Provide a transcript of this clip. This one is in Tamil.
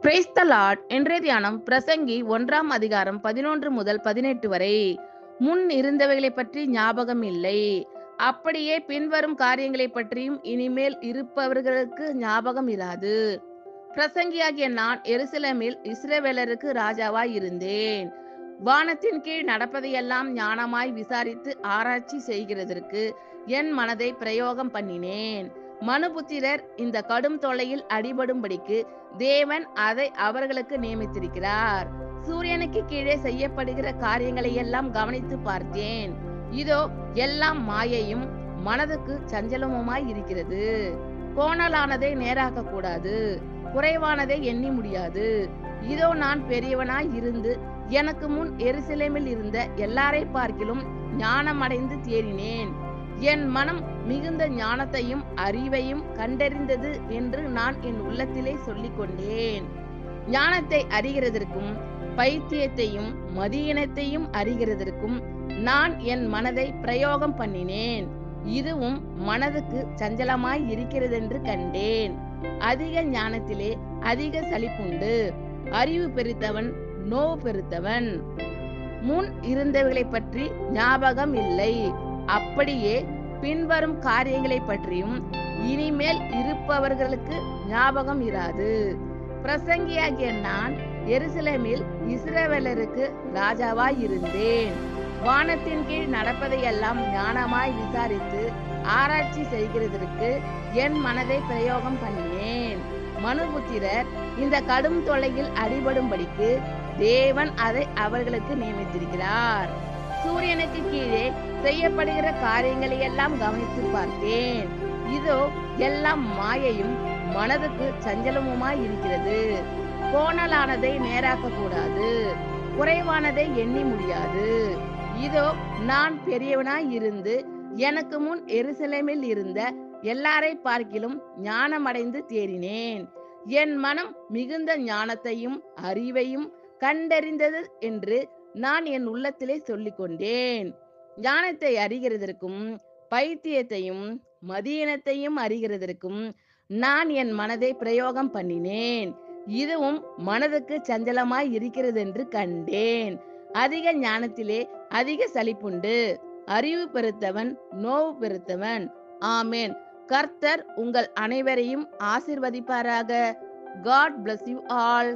Praise the Lord. இன்றைய தியானம் பிரசங்கி 1 11 முதல் 18 வரை. முன் இருந்தவைகளை பற்றி ஞாபகம் இல்லை, அப்படியே பின்வரும் காரியங்களை பற்றியும் இனிமேல் இருப்பவர்களுக்கு ஞாபகம் இராது. பிரசங்கியாகிய நான் எருசலேமில் இஸ்ரவேலருக்கு ராஜாவாய் இருந்தேன். வானத்தின் கீழ் நடப்பதையெல்லாம் ஞானமாய் விசாரித்து ஆராய்ச்சி செய்கிறதற்கு என் மனதை பிரயோகம் பண்ணினேன். மனுபுத்திரர் இந்த கடும் தொல்லையில் அடிபடும்படிக்கு தேவன் அதை அவர்களுக்கு நியமித்திருக்கிறார். சூரியனுக்கு கீழே செய்யப்படுகிற காரியங்களை எல்லாம் கவனித்து பார்த்தேன். இதோ எல்லாம் மாயையும் மனதுக்கு சஞ்சலமுமாய் இருக்கிறது. கோணலானதை நேராக்க கூடாது, குறைவானதை எண்ணி முடியாது. இதோ நான் பெரியவனாய் இருந்து எனக்கு முன் எருசலேமில் இருந்த எல்லாரை பார்க்கிலும் ஞானமடைந்து தேறினேன். என் மனம் மிகுந்த ஞானத்தையும் அறிவையும் கண்டறிந்தது என்று நான் என் உள்ளத்திலே சொல்லிக் கொண்டேன். ஞானத்தை அறிகிறதற்கும் பைத்தியத்தையும் மதியினத்தையும் அறிகிறதற்கும் நான் என் மனதை பிரயோகம் பண்ணினேன். இதுவும் மனதுக்கு சஞ்சலமாய் இருக்கிறதென்று கண்டேன். அதிக ஞானத்திலே அதிக சலிப்புண்டு. அறிவு பெருத்தவன் நோவு பெருத்தவன். முன் இருந்தவைகளை பற்றி ஞாபகம் இல்லை, அப்படியே பின்வரும் காரியங்களை பற்றியும் இனிமேல் இருப்பவர்களுக்கு ஞாபகம் இராது. பிரசங்கியாகிய நான் எருசலேமில் இஸ்ரவேலருக்கு ராஜாவாய் இருந்தேன். வானத்தின் கீழ் நடப்பதையெல்லாம் ஞானமாய் விசாரித்து ஆராய்ச்சி செய்கிறதற்கு என் மனதை பிரயோகம் பண்ணினேன். மனுபுத்திரர் இந்த கடும் தொல்லையில் அடிபடும்படிக்கு தேவன் அதை அவர்களுக்கு நியமித்திருக்கிறார். சூரியனுக்கு கீழே செய்யப்படுகிற காரியங்களை எல்லாம் கவனித்து பார்த்தேன். இதோ எல்லாம் மாயையும் மனதுக்கு சஞ்சலமுமாய் இருக்கிறது. கோணலானதை நேராக்க கூடாது, குறைவானதை எண்ணி முடியாது. இதோ நான் பெரியவனாய் இருந்து எனக்கு முன் எருசலேமில் இருந்த எல்லாரை பார்க்கிலும் ஞானமடைந்து தேறினேன். என் மனம் மிகுந்த ஞானத்தையும் அறிவையும் கண்டறிந்தது என்று நான் என் உள்ளத்திலே சொல்லிக் கொண்டேன். ஞானத்தை அறிகிறதற்கும் பைத்தியத்தையும் மதியினத்தையும் அறிகிறதற்கும் நான் என் மனதை பிரயோகம் பண்ணினேன். இதுவும் மனதுக்கு சஞ்சலமாய் இருக்கிறதென்று கண்டேன். அதிக ஞானத்திலே அதிக சலிப்புண்டு. அறிவு பெருத்தவன் நோவு பெருத்தவன். ஆமேன். கர்த்தர் உங்கள் அனைவரையும் ஆசீர்வதிப்பாராக. God bless you all.